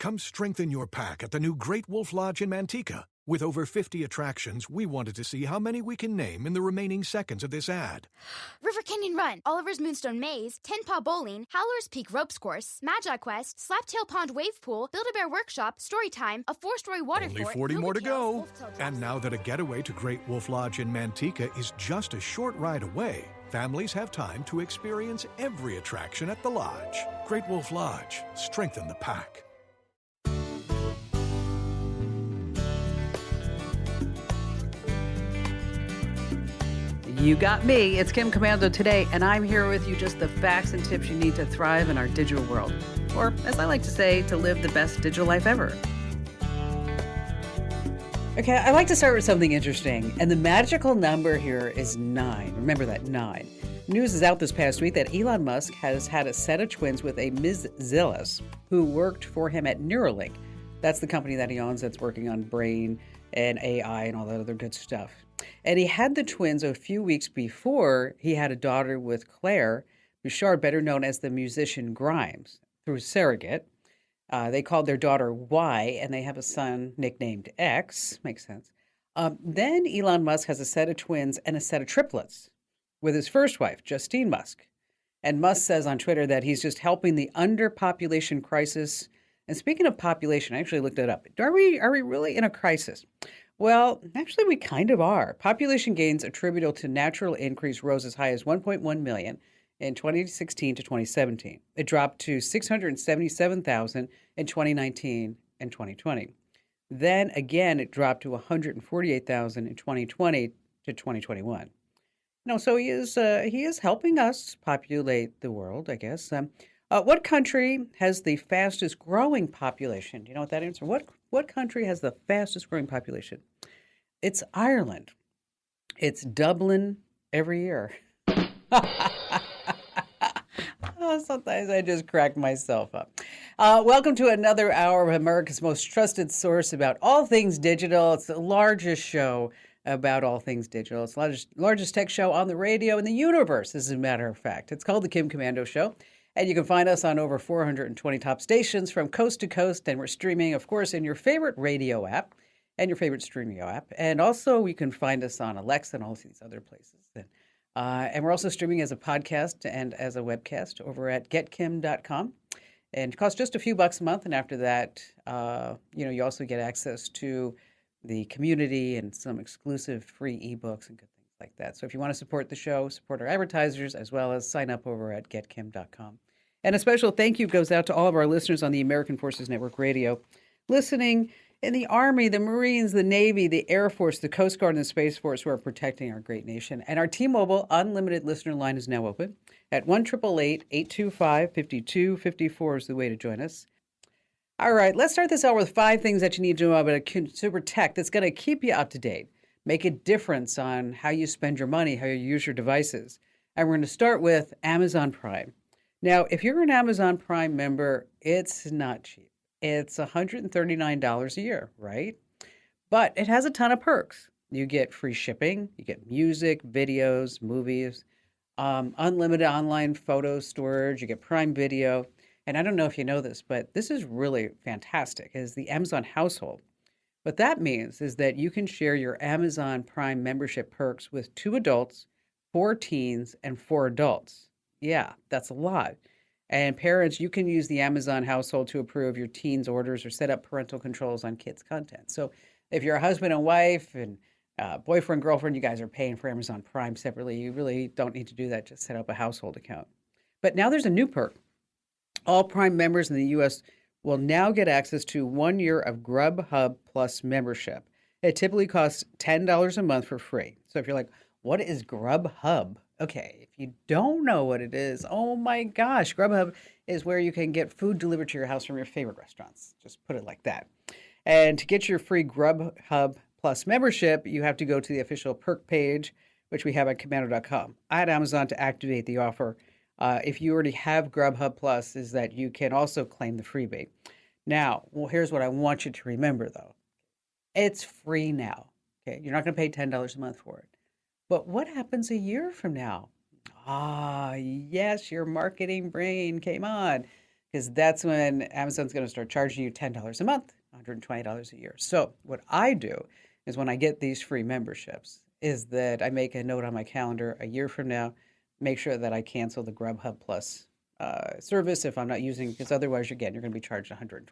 Come strengthen your pack at the new Great Wolf Lodge in Manteca. With over 50 attractions, we wanted to see how many we can name in the remaining seconds of this ad. River Canyon Run, Oliver's Moonstone Maze, Tin Paw Bowling, Howler's Peak Ropes Course, Magi Quest, Slaptail Pond Wave Pool, Build-A-Bear Workshop, Storytime, a 4-story water Only fort, 40 more to go. Wolftail And now that a getaway to Great Wolf Lodge in Manteca is just a short ride away, families have time to experience every attraction at the lodge. Great Wolf Lodge. Strengthen the pack. You got me. It's Kim Commando today, and I'm here with you just the facts and tips you need to thrive in our digital world. Or, as I like to say, to live the best digital life ever. Okay, I like to start with something interesting, and the magical number here is 9. Remember that, 9. News is out this past week that Elon Musk has had a set of twins with a Ms. Zillis, who worked for him at Neuralink. That's the company that he owns that's working on brain and AI and all that other good stuff. And he had the twins a few weeks before he had a daughter with Claire Bouchard, better known as the musician Grimes, through surrogate. They called their daughter Y, and they have a son nicknamed X. Makes sense. Then Elon Musk has a set of twins and a set of triplets with his first wife, Justine Musk. And Musk says on Twitter that he's just helping the underpopulation crisis. And speaking of population, I actually looked it up. Are we really in a crisis? Well, actually, we kind of are. Population gains attributable to natural increase rose as high as 1.1 million in 2016 to 2017. It dropped to 677,000 in 2019 and 2020. Then again, it dropped to 148,000 in 2020 to 2021. So he is helping us populate the world, I guess. What country has the fastest growing population? Do you know what that answer? What country has the fastest growing population? It's Ireland. It's Dublin every year. Sometimes I just crack myself up. Welcome to another hour of America's most trusted source about all things digital. It's the largest show about all things digital. It's the largest tech show on the radio in the universe, as a matter of fact. It's called The Kim Commando Show. And you can find us on over 420 top stations from coast to coast. And we're streaming, of course, in your favorite radio app and your favorite streaming app. And also, you can find us on Alexa and all these other places. And we're also streaming as a podcast and as a webcast over at getkim.com. And it costs just a few bucks a month. And after that, you also get access to the community and some exclusive free ebooks and good things like that. So if you want to support the show, support our advertisers, as well as sign up over at getkim.com. And a special thank you goes out to all of our listeners on the American Forces Network Radio, listening in the Army, the Marines, the Navy, the Air Force, the Coast Guard, and the Space Force, who are protecting our great nation. And our T-Mobile unlimited listener line is now open at 1-888-825-5254 is the way to join us. All right, let's start this out with 5 things that you need to know about consumer tech that's going to keep you up to date, make a difference on how you spend your money, how you use your devices. And we're going to start with Amazon Prime. Now, if you're an Amazon Prime member, it's not cheap. It's $139 a year, right? But it has a ton of perks. You get free shipping, you get music, videos, movies, unlimited online photo storage, you get Prime Video. And I don't know if you know this, but this is really fantastic, is the Amazon household. What that means is that you can share your Amazon Prime membership perks with 2 adults, 4 teens, and 4 adults. Yeah, that's a lot. And parents, you can use the Amazon household to approve your teens' orders or set up parental controls on kids' content. So if you're a husband and wife and boyfriend, girlfriend, you guys are paying for Amazon Prime separately, you really don't need to do that. Just set up a household account. But now there's a new perk. All Prime members in the U.S. will now get access to 1 year of Grubhub Plus membership. It typically costs $10 a month for free. So if you're like, what is Grubhub? Okay, if you don't know what it is, oh my gosh, Grubhub is where you can get food delivered to your house from your favorite restaurants. Just put it like that. And to get your free Grubhub Plus membership, you have to go to the official perk page, which we have at commando.com. I had Amazon to activate the offer. If you already have Grubhub Plus, is that you can also claim the freebie. Now, here's what I want you to remember, though. It's free now. Okay, you're not going to pay $10 a month for it. But what happens a year from now? Yes, your marketing brain came on. because that's when Amazon's going to start charging you $10 a month, $120 a year. So what I do is when I get these free memberships is that I make a note on my calendar a year from now, make sure that I cancel the Grubhub Plus service if I'm not using, because otherwise, again, you're going to be charged $120.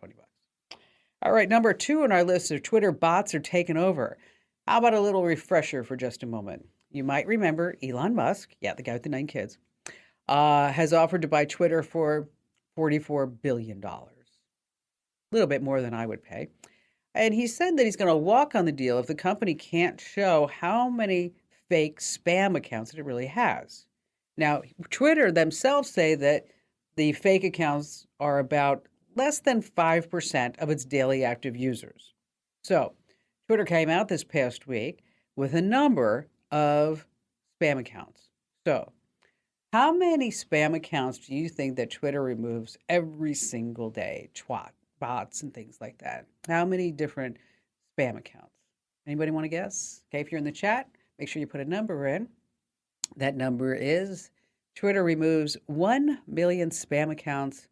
All right, number 2 on our list of Twitter bots are taking over. How about a little refresher for just a moment? You might remember Elon Musk, yeah, the guy with the 9 kids, has offered to buy Twitter for $44 billion. A little bit more than I would pay. And he said that he's going to walk on the deal if the company can't show how many fake spam accounts it really has. Now, Twitter themselves say that the fake accounts are about less than 5% of its daily active users. So, Twitter came out this past week with a number of spam accounts. So, how many spam accounts do you think that Twitter removes every single day? Bots and things like that. How many different spam accounts? Anybody want to guess? Okay, if you're in the chat, make sure you put a number in. That number is Twitter removes 1 million spam accounts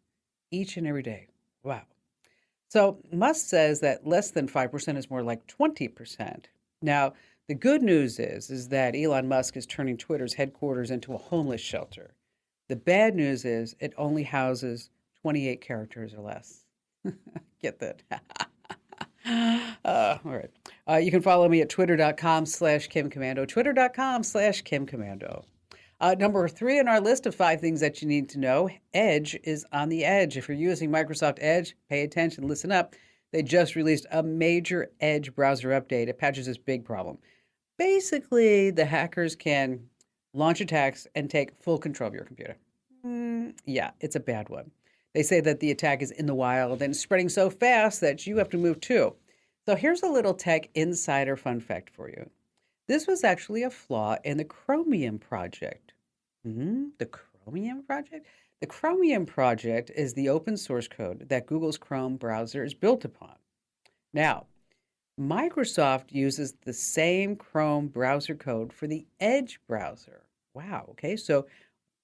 each and every day. Wow. So Musk says that less than 5% is more like 20%. Now, the good news is that Elon Musk is turning Twitter's headquarters into a homeless shelter. The bad news is it only houses 28 characters or less. Get that. All right. You can follow me at twitter.com/KimCommando, twitter.com/KimCommando. Number 3 on our list of 5 things that you need to know, Edge is on the edge. If you're using Microsoft Edge, pay attention, listen up. They just released a major Edge browser update. It patches this big problem. Basically, the hackers can launch attacks and take full control of your computer. Yeah, it's a bad one. They say that the attack is in the wild and spreading so fast that you have to move too. So here's a little tech insider fun fact for you. This was actually a flaw in the Chromium project. The Chromium project? The Chromium project is the open source code that Google's Chrome browser is built upon. Now, Microsoft uses the same Chrome browser code for the Edge browser. Wow, okay, so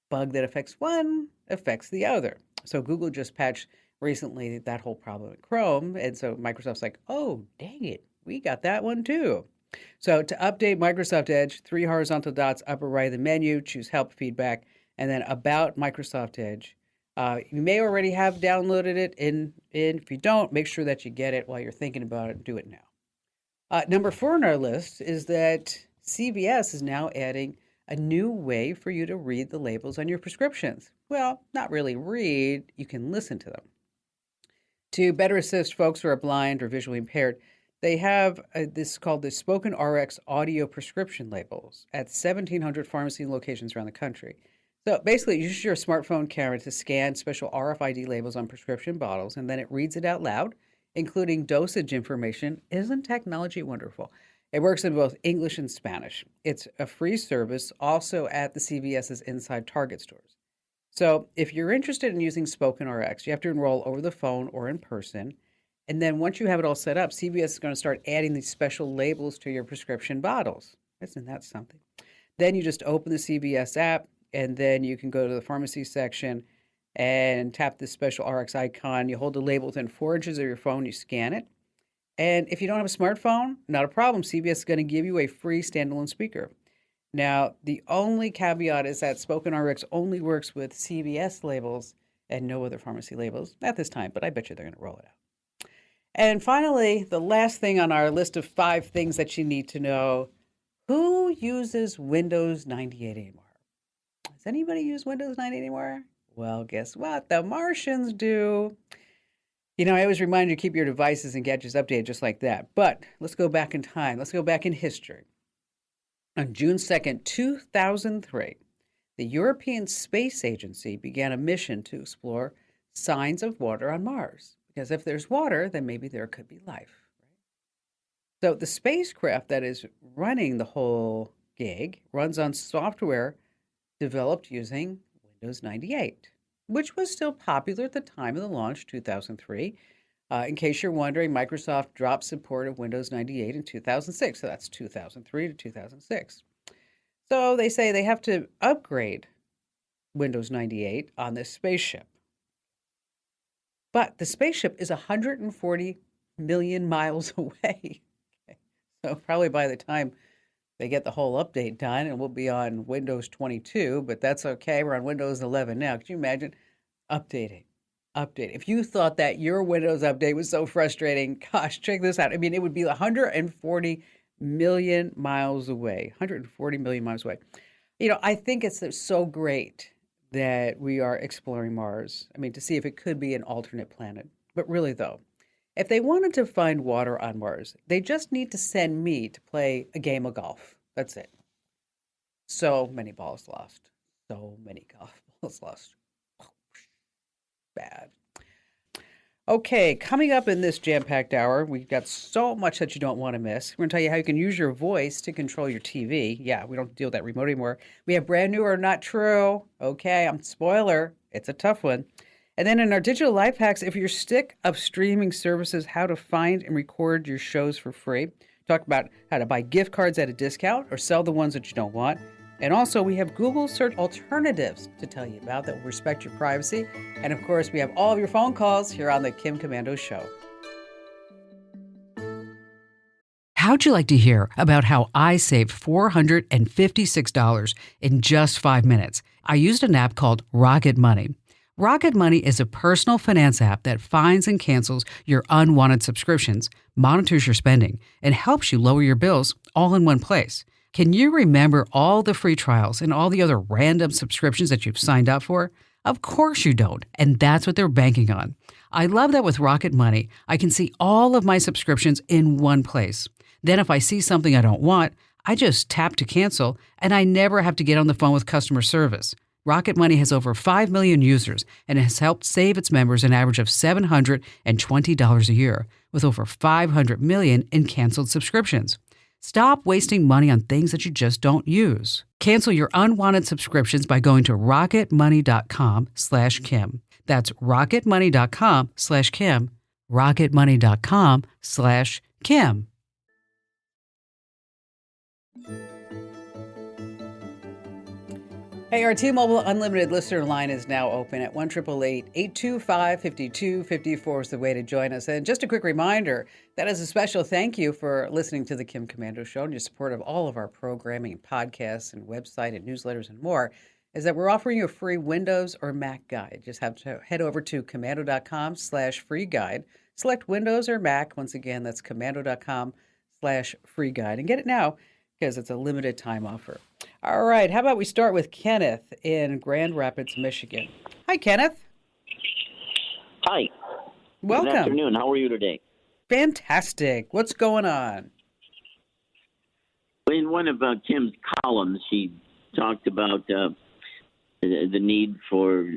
bug that affects one affects the other. So Google just patched recently that whole problem in Chrome, and so Microsoft's like, oh, dang it, we got that one too. So to update Microsoft Edge, 3 horizontal dots upper right of the menu, choose Help, Feedback, and then About Microsoft Edge. You may already have downloaded it, and if you don't, make sure that you get it while you're thinking about it. Do it now. Number 4 on our list is that CVS is now adding a new way for you to read the labels on your prescriptions. Well, not really read, you can listen to them. To better assist folks who are blind or visually impaired, they have this called the Spoken RX audio prescription labels at 1,700 pharmacy locations around the country. So basically, you use your smartphone camera to scan special RFID labels on prescription bottles, and then it reads it out loud, including dosage information. Isn't technology wonderful? It works in both English and Spanish. It's a free service also at the CVS's inside Target stores. So if you're interested in using Spoken RX, you have to enroll over the phone or in person. And then once you have it all set up, CVS is going to start adding these special labels to your prescription bottles. Isn't that something? Then you just open the CVS app, and then you can go to the pharmacy section and tap this special RX icon. You hold the label within 4 inches of your phone, you scan it. And if you don't have a smartphone, not a problem. CVS is going to give you a free standalone speaker. Now, the only caveat is that Spoken RX only works with CVS labels and no other pharmacy labels at this time, but I bet you they're going to roll it out. And finally, the last thing on our list of 5 things that you need to know, who uses Windows 98 anymore? Does anybody use Windows 98 anymore? Well, guess what? The Martians do. You know, I always remind you to keep your devices and gadgets updated just like that. But let's go back in time. Let's go back in history. On June 2nd, 2003, the European Space Agency began a mission to explore signs of water on Mars. Because if there's water, then maybe there could be life. Right? So the spacecraft that is running the whole gig runs on software developed using Windows 98. Which was still popular at the time of the launch, 2003. In case you're wondering, Microsoft dropped support of Windows 98 in 2006. So that's 2003 to 2006. So they say they have to upgrade Windows 98 on this spaceship. But the spaceship is 140 million miles away. Okay. So probably by the time they get the whole update done, and we'll be on Windows 22, but that's okay. We're on Windows 11 now. Could you imagine updating? Update. If you thought that your Windows update was so frustrating, gosh, check this out. I mean, it would be 140 million miles away. 140 million miles away. I think it's so great that we are exploring Mars. I mean, to see if it could be an alternate planet. But really, though, if they wanted to find water on Mars, they just need to send me to play a game of golf. That's it. So many balls lost. So many golf balls lost. Bad. Okay, coming up in this jam-packed hour, we've got so much that you don't want to miss. We're going to tell you how you can use your voice to control your TV. Yeah, we don't deal with that remote anymore. We have brand new or not true. Okay, spoiler. It's a tough one. And then in our digital life hacks, if you're sick of streaming services, how to find and record your shows for free. Talk about how to buy gift cards at a discount or sell the ones that you don't want. And also, we have Google search alternatives to tell you about that will respect your privacy. And of course, we have all of your phone calls here on the Kim Komando Show. How'd you like to hear about how I saved $456 in just 5 minutes? I used an app called Rocket Money. Rocket Money is a personal finance app that finds and cancels your unwanted subscriptions, monitors your spending, and helps you lower your bills all in one place. Can you remember all the free trials and all the other random subscriptions that you've signed up for? Of course you don't, and that's what they're banking on. I love that with Rocket Money, I can see all of my subscriptions in one place. Then if I see something I don't want, I just tap to cancel, and I never have to get on the phone with customer service. Rocket Money has over 5 million users and has helped save its members an average of $720 a year, with over 500 million in canceled subscriptions. Stop wasting money on things that you just don't use. Cancel your unwanted subscriptions by going to rocketmoney.com/Kim. That's rocketmoney.com/Kim. rocketmoney.com/Kim. Hey, our T-Mobile Unlimited listener line is now open at 1-888-825-5254 is the way to join us. And just a quick reminder, that is a special thank you for listening to the Kim Komando Show and your support of all of our programming, podcasts, and website and newsletters and more, is that we're offering you a free Windows or Mac guide. Just have to head over to komando.com/free guide. Select Windows or Mac. Once again, that's komando.com/free guide. And get it now, because it's a limited time offer. All right, how about we start with Kenneth in Grand Rapids, Michigan. Hi, Kenneth. Hi. Welcome. Good afternoon. How are you today? Fantastic. What's going on? In one of Kim's columns, she talked about the need for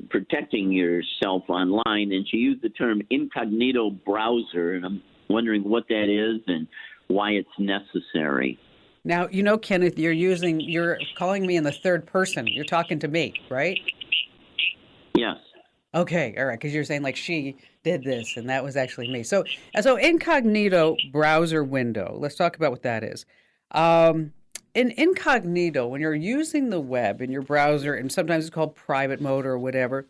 protecting yourself online, and she used the term incognito browser, and I'm wondering what that is and why it's necessary. Now, Kenneth, you're calling me in the third person. You're talking to me, right? Yes. Okay, all right, because you're saying like she did this, and that was actually me. So incognito browser window, let's talk about what that is. In incognito, when you're using the web in your browser, and sometimes it's called private mode or whatever,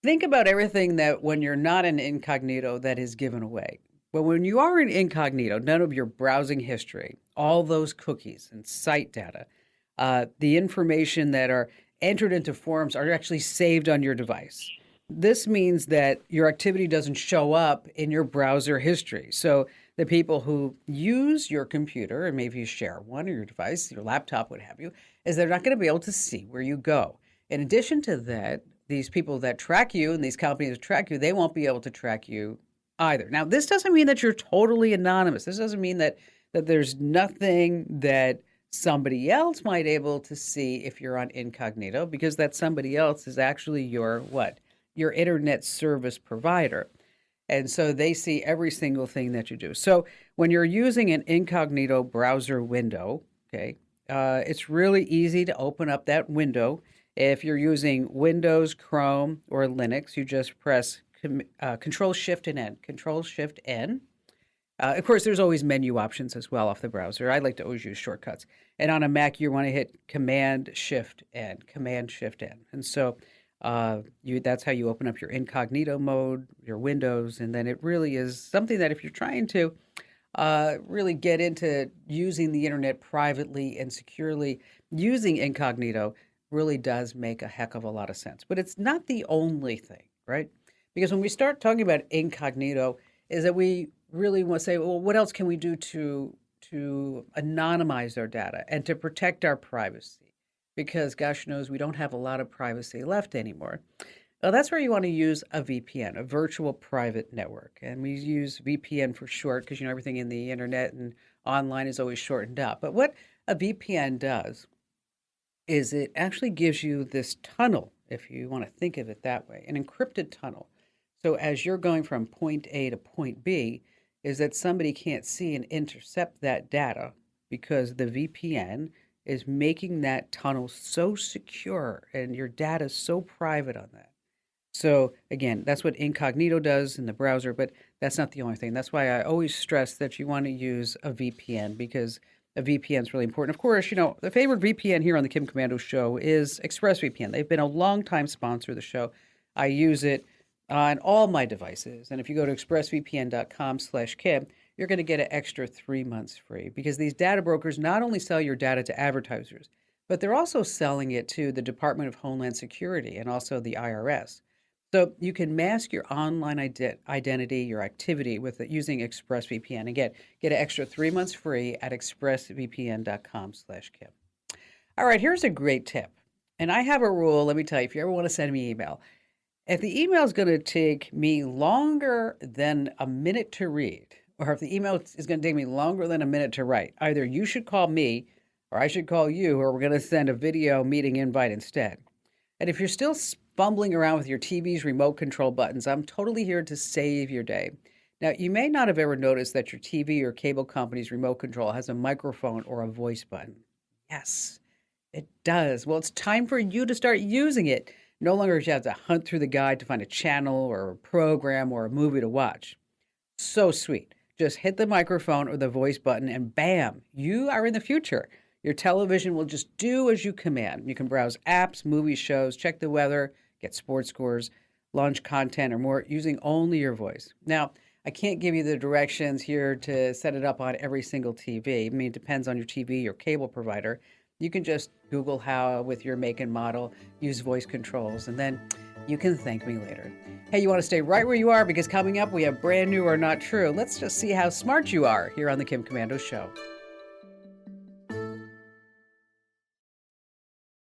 think about everything that when you're not in incognito that is given away. But when you are in incognito, none of your browsing history, all those cookies and site data, the information that are entered into forms are actually saved on your device. This means that your activity doesn't show up in your browser history. So the people who use your computer, and maybe you share one or your device, your laptop, what have you, is they're not going to be able to see where you go. In addition to that, these people that track you and these companies that track you, they won't be able to track you either. Now, this doesn't mean that you're totally anonymous. This doesn't mean that there's nothing that somebody else might be able to see if you're on incognito, because that somebody else is actually your internet service provider. And so they see every single thing that you do. So when you're using an incognito browser window, okay, it's really easy to open up that window. If you're using Windows, Chrome, or Linux, you just press Control-Shift and N. Control-Shift-N. Of course, there's always menu options as well off the browser. I like to always use shortcuts. And on a Mac, you want to hit Command-Shift-N. Command-Shift-N. And so That's how you open up your incognito mode, your windows, and then it really is something that if you're trying to really get into using the internet privately and securely, using incognito really does make a heck of a lot of sense. But it's not the only thing, right? Because when we start talking about incognito, is that we really want to say, well, what else can we do to anonymize our data and to protect our privacy? Because gosh knows we don't have a lot of privacy left anymore. Well, that's where you want to use a VPN, a virtual private network. And we use VPN for short because, everything in the internet and online is always shortened up. But what a VPN does is it actually gives you this tunnel, if you want to think of it that way, an encrypted tunnel. So as you're going from point A to point B, is that somebody can't see and intercept that data because the VPN is making that tunnel so secure and your data is so private on that. So again, that's what incognito does in the browser, but that's not the only thing. That's why I always stress that you want to use a VPN because a VPN is really important. Of course, the favorite VPN here on the Kim Commando Show is ExpressVPN. They've been a long-time sponsor of the show. I use it on all my devices. And if you go to expressvpn.com/Kim, you're going to get an extra 3 months free because these data brokers not only sell your data to advertisers, but they're also selling it to the Department of Homeland Security and also the IRS. So you can mask your online identity, your activity with it using ExpressVPN. Again, get an extra 3 months free at expressvpn.com/Kim. All right, here's a great tip. And I have a rule, let me tell you, if you ever want to send me email, if the email is going to take me longer than a minute to read, or if the email is going to take me longer than a minute to write, either you should call me or I should call you, or we're going to send a video meeting invite instead. And if you're still fumbling around with your TV's remote control buttons, I'm totally here to save your day. Now, you may not have ever noticed that your TV or cable company's remote control has a microphone or a voice button. Yes, it does. Well, it's time for you to start using it. No longer do you have to hunt through the guide to find a channel or a program or a movie to watch. So sweet. Just hit the microphone or the voice button and bam, you are in the future. Your television will just do as you command. You can browse apps, movies, shows, check the weather, get sports scores, launch content or more using only your voice. Now, I can't give you the directions here to set it up on every single TV. I mean, it depends on your TV or cable provider. You can just Google how, with your make and model, use voice controls, and then you can thank me later. Hey, you want to stay right where you are because coming up we have brand new or not true. Let's just see how smart you are here on the Kim Commando Show.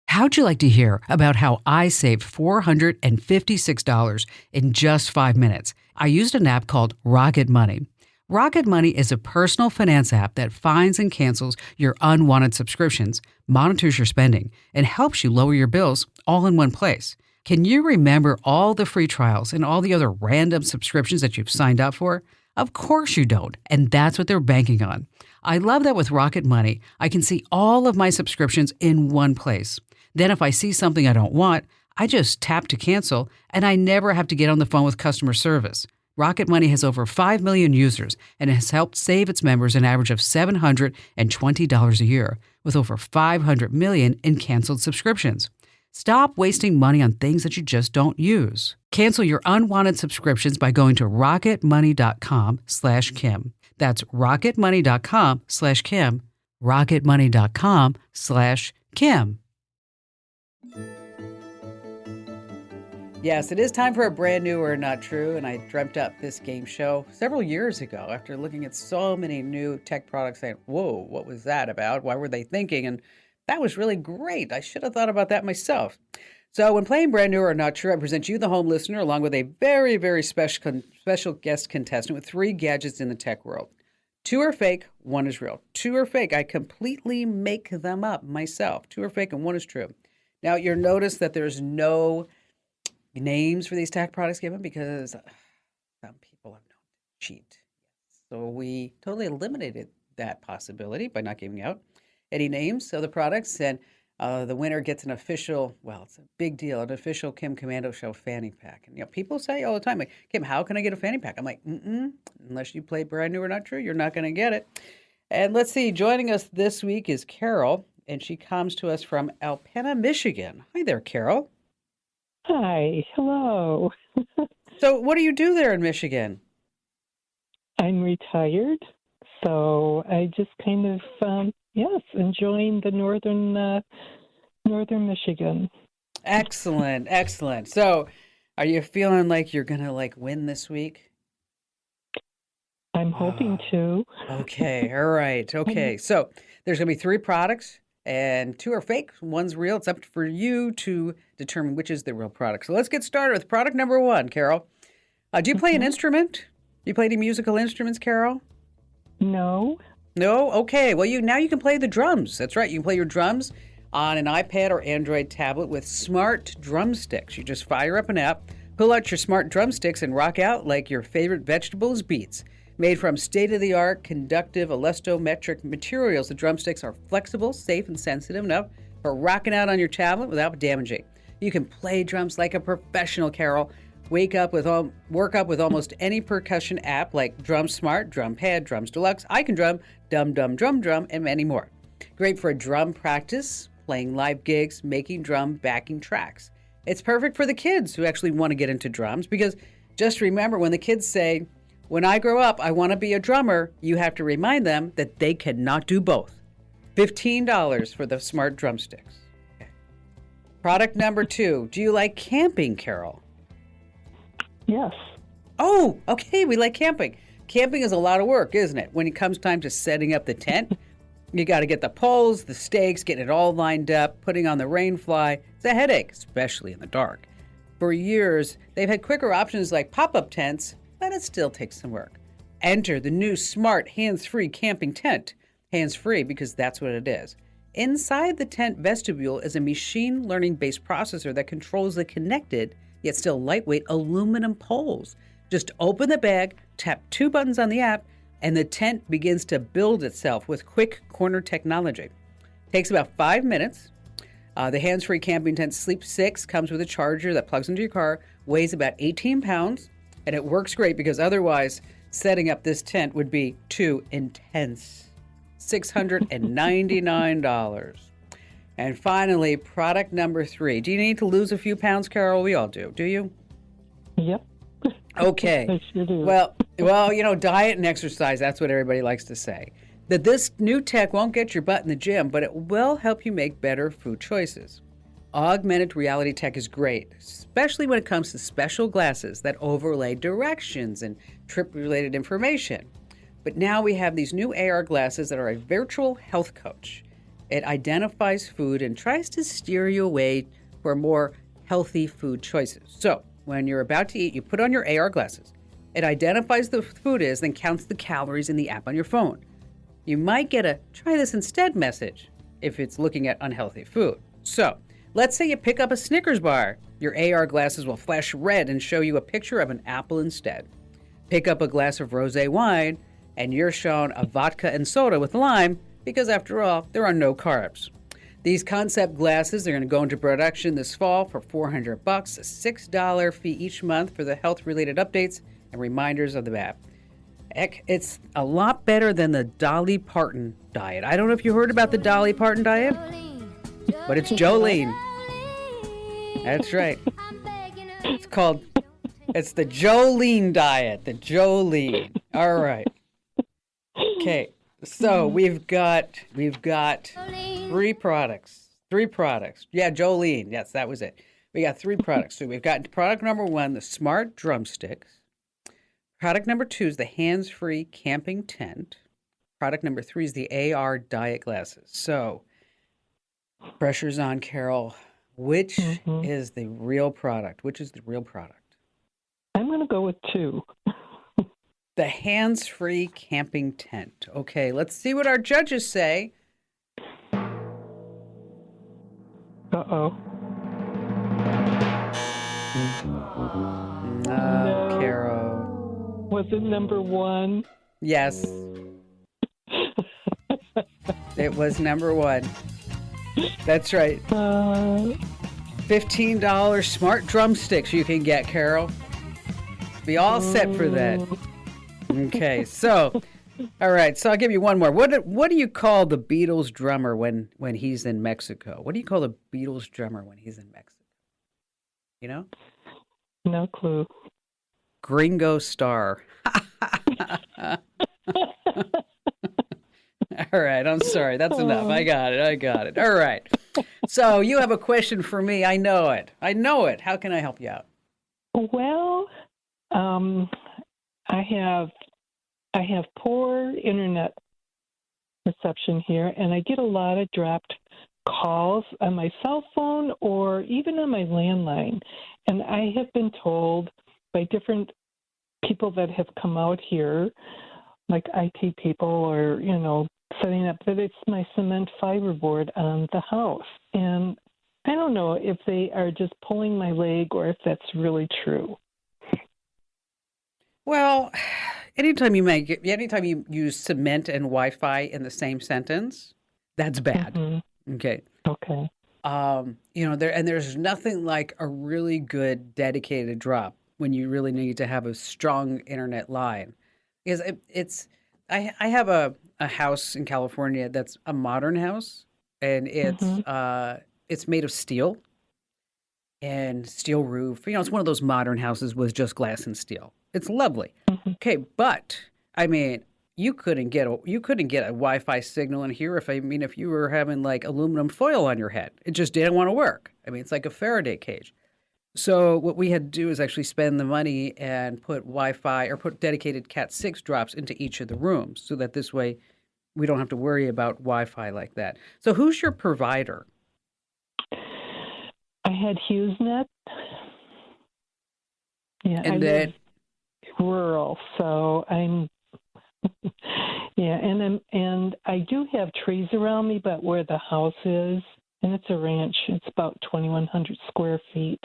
How'd you like to hear about how I saved $456 in just 5 minutes? I used an app called Rocket Money. Rocket Money is a personal finance app that finds and cancels your unwanted subscriptions, monitors your spending, and helps you lower your bills all in one place. Can you remember all the free trials and all the other random subscriptions that you've signed up for? Of course you don't, and that's what they're banking on. I love that with Rocket Money, I can see all of my subscriptions in one place. Then if I see something I don't want, I just tap to cancel, and I never have to get on the phone with customer service. Rocket Money has over 5 million users and has helped save its members an average of $720 a year, with over 500 million in canceled subscriptions. Stop wasting money on things that you just don't use. Cancel your unwanted subscriptions by going to rocketmoney.com/Kim. That's rocketmoney.com/Kim. rocketmoney.com/Kim. Yes, it is time for a brand new or not true, and I dreamt up this game show several years ago after looking at so many new tech products saying, whoa, what was that about? Why were they thinking? And that was really great. I should have thought about that myself. So when playing brand new or not true, I present you, the home listener, along with a very, very special guest contestant with 3 gadgets in the tech world. 2 are fake, 1 is real. 2 are fake. I completely make them up myself. 2 are fake and 1 is true. Now, you'll notice that there's no names for these tech products given because some people have known to cheat. So we totally eliminated that possibility by not giving out any names of the products. And the winner gets an official, well, it's a big deal, an official Kim Commando Show fanny pack. And people say all the time, like, Kim, how can I get a fanny pack? I'm like, unless you play brand new or not true, you're not going to get it. And let's see, joining us this week is Carol, and she comes to us from Alpena, Michigan. Hi there, Carol. Hi, hello. So, what do you do there in Michigan? I'm retired, so I just kind of, enjoying the northern Michigan. Excellent, excellent. So, are you feeling like you're gonna like win this week? I'm hoping to. Okay, all right, okay. So, there's gonna be three products, and two are fake, one's real. It's up for you to determine which is the real product. So, let's get started with product number one, Carol. Do you play an instrument? Do you play any musical instruments, Carol? No. No? Okay. Well, you can play the drums. That's right. You can play your drums on an iPad or Android tablet with smart drumsticks. You just fire up an app, pull out your smart drumsticks, and rock out like your favorite vegetables beats. Made from state-of-the-art conductive elastometric materials, the drumsticks are flexible, safe, and sensitive enough for rocking out on your tablet without damaging. You can play drums like a professional, Carol. Work up with almost any percussion app like Drum Smart, Drum Pad, Drums Deluxe, I Can Drum, Dum Dum Drum Drum, and many more. Great for drum practice, playing live gigs, making drum backing tracks. It's perfect for the kids who actually want to get into drums because just remember when the kids say, "When I grow up, I want to be a drummer," you have to remind them that they cannot do both. $15 for the smart drumsticks. Okay. Product number two. Do you like camping, Carol? Yes. Oh, okay. We like camping. Camping is a lot of work, isn't it? When it comes time to setting up the tent, you got to get the poles, the stakes, getting it all lined up, putting on the rain fly. It's a headache, especially in the dark. For years, they've had quicker options like pop-up tents, but it still takes some work. Enter the new smart hands-free camping tent. Hands-free because that's what it is. Inside the tent vestibule is a machine learning-based processor that controls the connected yet still lightweight aluminum poles. Just open the bag, tap two buttons on the app, and the tent begins to build itself with quick corner technology. Takes about 5 minutes. The hands-free camping tent Sleep 6 comes with a charger that plugs into your car, weighs about 18 pounds, and it works great because otherwise setting up this tent would be too intense. $699. And finally, product number three. Do you need to lose a few pounds, Carol? We all do. Do you? Yep. Okay. I sure do. Well, diet and exercise, that's what everybody likes to say. That this new tech won't get your butt in the gym, but it will help you make better food choices. Augmented reality tech is great, especially when it comes to special glasses that overlay directions and trip-related information. But now we have these new AR glasses that are a virtual health coach. It identifies food and tries to steer you away for more healthy food choices. So when you're about to eat, you put on your AR glasses. It identifies the food is, then counts the calories in the app on your phone. You might get a try this instead message if it's looking at unhealthy food. So let's say you pick up a Snickers bar. Your AR glasses will flash red and show you a picture of an apple instead. Pick up a glass of rosé wine and you're shown a vodka and soda with lime because after all, there are no carbs. These concept glasses are going to go into production this fall for $400, a $6 fee each month for the health-related updates and reminders of the app. Heck, it's a lot better than the Dolly Parton diet. I don't know if you heard about the Dolly Parton diet, but it's Jolene. That's right. It's the Jolene diet, the Jolene. All right. Okay. So we've got three products. Yeah, Jolene. Yes, that was it. We got three products. So we've got product number one, the smart drumsticks. Product number two is the hands-free camping tent. Product number three is the AR diet glasses. So pressure's on, Carol. Which is the real product? Which is the real product? I'm going to go with two. The hands-free camping tent. Okay, let's see what our judges say. Uh-oh. No, Carol. Was it number one? Yes. It was number one. That's right. $15 smart drumsticks you can get, Carol. Be all set for that. Okay, so, all right, so I'll give you one more. What do you call the Beatles drummer when he's in Mexico? What do you call the Beatles drummer when he's in Mexico? You know? No clue. Gringo Star. All right, I'm sorry. That's enough. I got it. I got it. All right. So you have a question for me. I know it. I know it. How can I help you out? Well, I have poor internet reception here, and I get a lot of dropped calls on my cell phone or even on my landline. And I have been told by different people that have come out here, like IT people or, setting up, that it's my cement fiberboard on the house. And I don't know if they are just pulling my leg or if that's really true. Well, anytime you use cement and Wi-Fi in the same sentence, that's bad. Mm-hmm. Okay. Okay. There's nothing like a really good dedicated drop when you really need to have a strong internet line. Because I have a house in California that's a modern house, and it's made of steel and steel roof. It's one of those modern houses with just glass and steel. It's lovely. Mm-hmm. Okay, but I mean, you couldn't get a Wi-Fi signal in here if you were having like aluminum foil on your head. It just didn't want to work. I mean, it's like a Faraday cage. So what we had to do is actually spend the money and put Wi-Fi or put dedicated Cat 6 drops into each of the rooms so that this way we don't have to worry about Wi-Fi like that. So who's your provider? I had HughesNet. Yeah, And I then live rural, so I'm yeah, and I do have trees around me, but where the house is, and it's a ranch, it's about 2,100 square feet.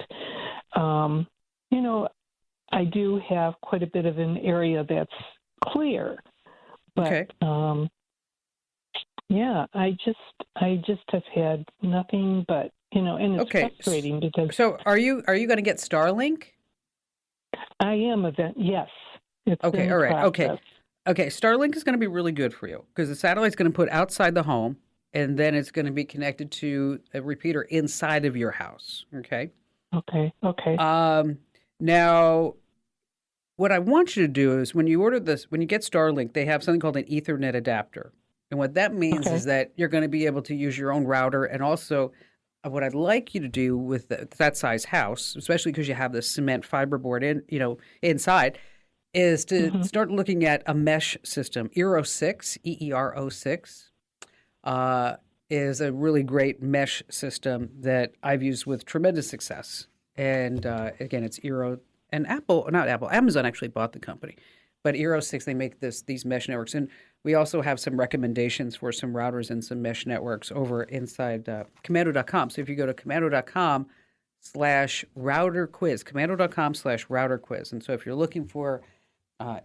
I do have quite a bit of an area that's clear, but okay. Yeah, I just have had nothing but and it's frustrating because. So are you going to get Starlink? I am yes. It's Okay, in all right, process. okay. Starlink is going to be really good for you because the satellite's going to put outside the home, and then it's going to be connected to a repeater inside of your house. Okay. Okay. Now, what I want you to do is when you get Starlink, they have something called an Ethernet adapter. And what that means is that you're going to be able to use your own router. And also, what I'd like you to do with that size house, especially because you have the cement fiberboard inside, is to start looking at a mesh system. Eero 6, EERO 6, is a really great mesh system that I've used with tremendous success. And again, it's Eero and Amazon actually bought the company. But Eero 6, they make these mesh networks. And we also have some recommendations for some routers and some mesh networks over inside commando.com. So if you go to commando.com/router quiz, commando.com/router quiz. And so if you're looking for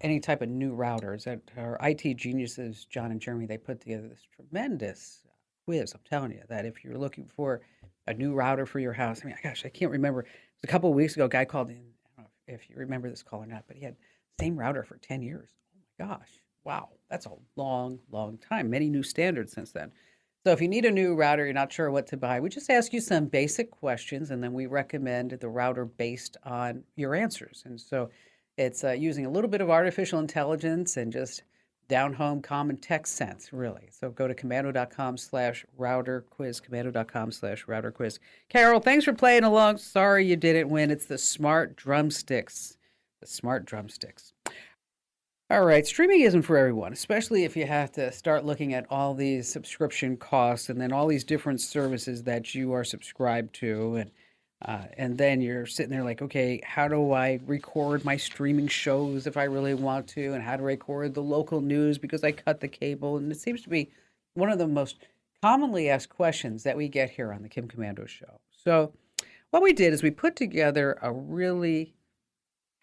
any type of new routers, that our IT geniuses, John and Jeremy, they put together this tremendous quiz. I'm telling you that if you're looking for a new router for your house, I can't remember. It was a couple of weeks ago, a guy called in. I don't know if you remember this call or not, but he had the same router for 10 years. Oh my gosh. Wow. That's a long, long time. Many new standards since then. So if you need a new router, you're not sure what to buy, we just ask you some basic questions, and then we recommend the router based on your answers. And so it's using a little bit of artificial intelligence and just down-home common text sense, really. So go to commando.com/router quiz, commando.com/router quiz. Carol, thanks for playing along. Sorry you didn't win. It's the smart drumsticks. The smart drumsticks. All right, streaming isn't for everyone, especially if you have to start looking at all these subscription costs and then all these different services that you are subscribed to. And then you're sitting there like, okay, how do I record my streaming shows if I really want to? And how to record the local news because I cut the cable? And it seems to be one of the most commonly asked questions that we get here on the Kim Komando Show. So what we did is we put together a really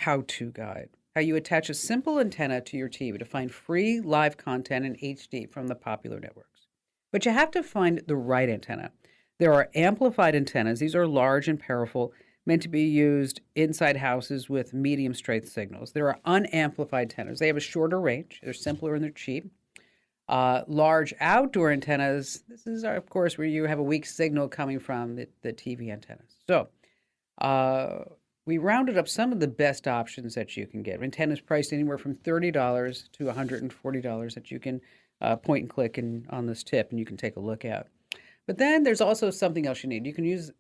how-to guide. How you attach a simple antenna to your TV to find free live content in HD from the popular networks. But you have to find the right antenna. There are amplified antennas. These are large and powerful, meant to be used inside houses with medium strength signals. There are unamplified antennas. They have a shorter range. They're simpler and they're cheap. Large outdoor antennas. This is, of course, where you have a weak signal coming from the TV antennas. So We rounded up some of the best options that you can get. Antennas priced anywhere from $30 to $140 that you can point and click on this tip, and you can take a look at. But then there's also something else you need. You can use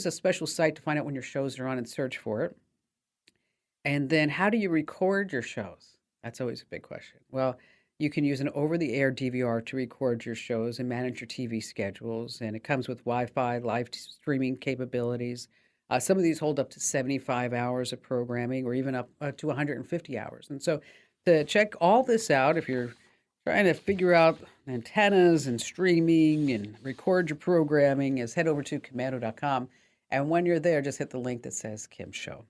a special site to find out when your shows are on and search for it. And then how do you record your shows? That's always a big question. Well, you can use an over-the-air DVR to record your shows and manage your TV schedules. And it comes with Wi-Fi, live streaming capabilities. Some of these hold up to 75 hours of programming or even up to 150 hours. And so to check all this out, if you're trying to figure out antennas and streaming and record your programming, is head over to commando.com. And when you're there, just hit the link that says Kim Show.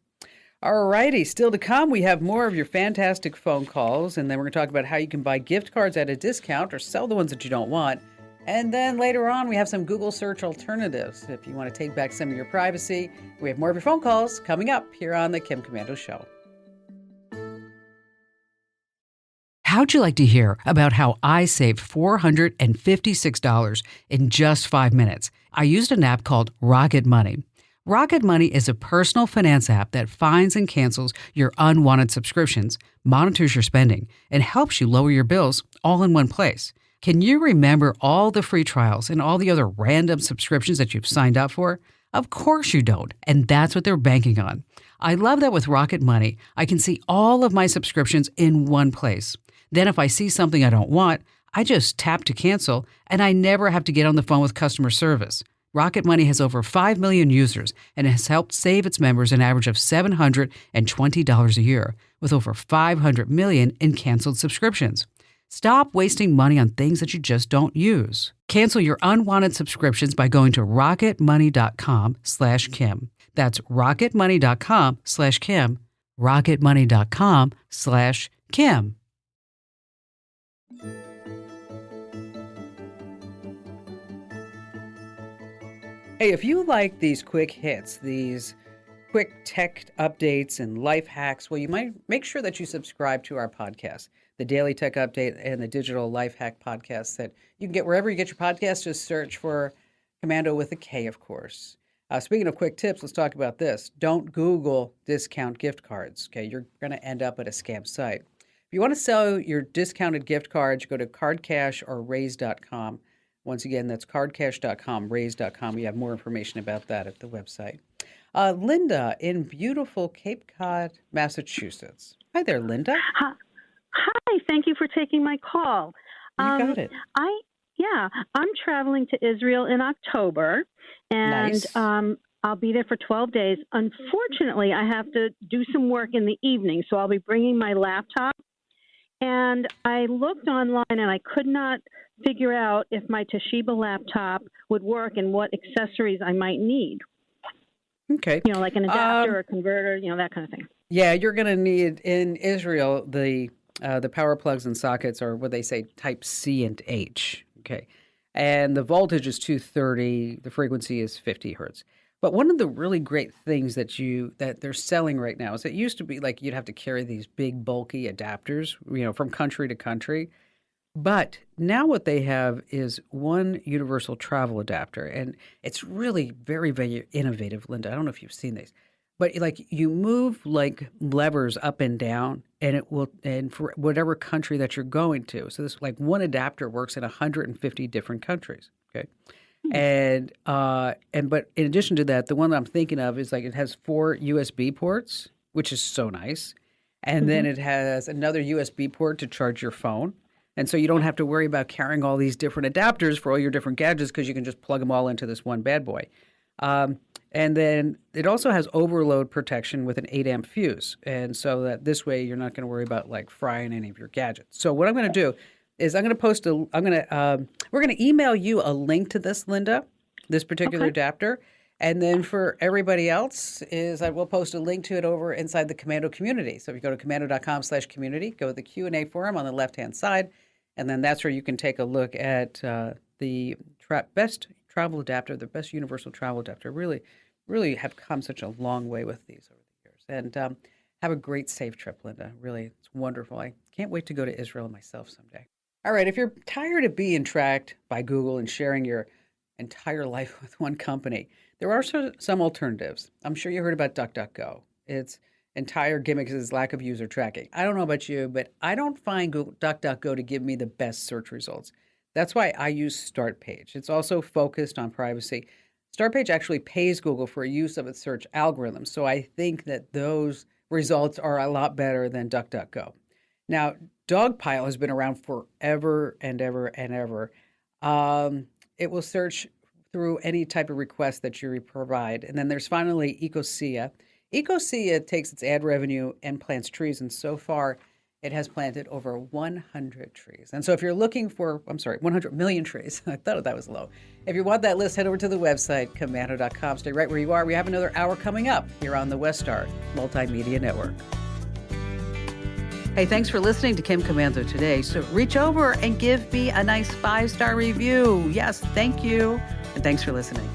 All righty, still to come, we have more of your fantastic phone calls, and then we're going to talk about how you can buy gift cards at a discount or sell the ones that you don't want. And then later on, we have some Google search alternatives if you want to take back some of your privacy. We have more of your phone calls coming up here on the Kim Commando Show. How'd you like to hear about how I saved $456 in just 5 minutes? I used an app called Rocket Money. Rocket Money is a personal finance app that finds and cancels your unwanted subscriptions, monitors your spending, and helps you lower your bills all in one place. Can you remember all the free trials and all the other random subscriptions that you've signed up for? Of course you don't, and that's what they're banking on. I love that with Rocket Money, I can see all of my subscriptions in one place. Then if I see something I don't want, I just tap to cancel, and I never have to get on the phone with customer service. Rocket Money has over 5 million users and has helped save its members an average of $720 a year, with over 500 million in canceled subscriptions. Stop wasting money on things that you just don't use. Cancel your unwanted subscriptions by going to rocketmoney.com/Kim. That's rocketmoney.com/Kim. rocketmoney.com/Kim. Hey, if you like these quick hits, these quick tech updates and life hacks, well, you might make sure that you subscribe to our podcast, the Daily Tech Update and the Digital Life Hack podcast that you can get wherever you get your podcast. Just search for Commando with a K, of course. Speaking of quick tips, let's talk about this. Don't Google discount gift cards. Okay, you're going to end up at a scam site. If you want to sell your discounted gift cards, go to cardcash or raise.com. Once again, that's cardcash.com, raise.com. We have more information about that at the website. Linda in beautiful Cape Cod, Massachusetts. Hi there, Linda. Hi, thank you for taking my call. You got it. I'm traveling to Israel in October, and Nice. I'll be there for 12 days. Unfortunately, I have to do some work in the evening, so I'll be bringing my laptop. And I looked online, and I could not figure out if my Toshiba laptop would work and what accessories I might need. Okay. Like an adapter or converter, that kind of thing. Yeah, you're going to need, in Israel, the power plugs and sockets are what they say type C and H. Okay. And the voltage is 230. The frequency is 50 hertz. But one of the really great things that they're selling right now is it used to be like you'd have to carry these big bulky adapters, from country to country. But now what they have is one universal travel adapter, and it's really very, very innovative, Linda. I don't know if you've seen these, but like you move like levers up and down, and and for whatever country that you're going to. So this like one adapter works in 150 different countries. Okay. But in addition to that, the one that I'm thinking of is like it has 4 USB ports, which is so nice. And then it has another USB port to charge your phone. And so you don't have to worry about carrying all these different adapters for all your different gadgets because you can just plug them all into this one bad boy. And then it also has overload protection with an 8-amp fuse. And so that this way you're not going to worry about like frying any of your gadgets. So what I'm going to do is we're going to email you a link to this, Linda, this particular adapter. And then for everybody else I will post a link to it over inside the Commando community. So if you go to commando.com/community, go to the Q&A forum on the left-hand side. And then that's where you can take a look at the best travel adapter, the best universal travel adapter. Really, really have come such a long way with these over the years. And have a great, safe trip, Linda. Really, it's wonderful. I can't wait to go to Israel myself someday. All right, if you're tired of being tracked by Google and sharing your entire life with one company. There are some alternatives. I'm sure you heard about DuckDuckGo. Its entire gimmick is lack of user tracking. I don't know about you, but I don't find DuckDuckGo to give me the best search results. That's why I use StartPage. It's also focused on privacy. StartPage actually pays Google for use of its search algorithm, so I think that those results are a lot better than DuckDuckGo. Now, Dogpile has been around forever and ever and ever. It will search through any type of request that you provide. And then there's finally Ecosia. Ecosia takes its ad revenue and plants trees, and so far it has planted over 100 trees. And so if you're looking for, 100 million trees. I thought that was low. If you want that list, head over to the website, komando.com. Stay right where you are. We have another hour coming up here on the Westar Multimedia Network. Hey, thanks for listening to Kim Komando today. So reach over and give me a nice 5-star review. Yes, thank you. And thanks for listening.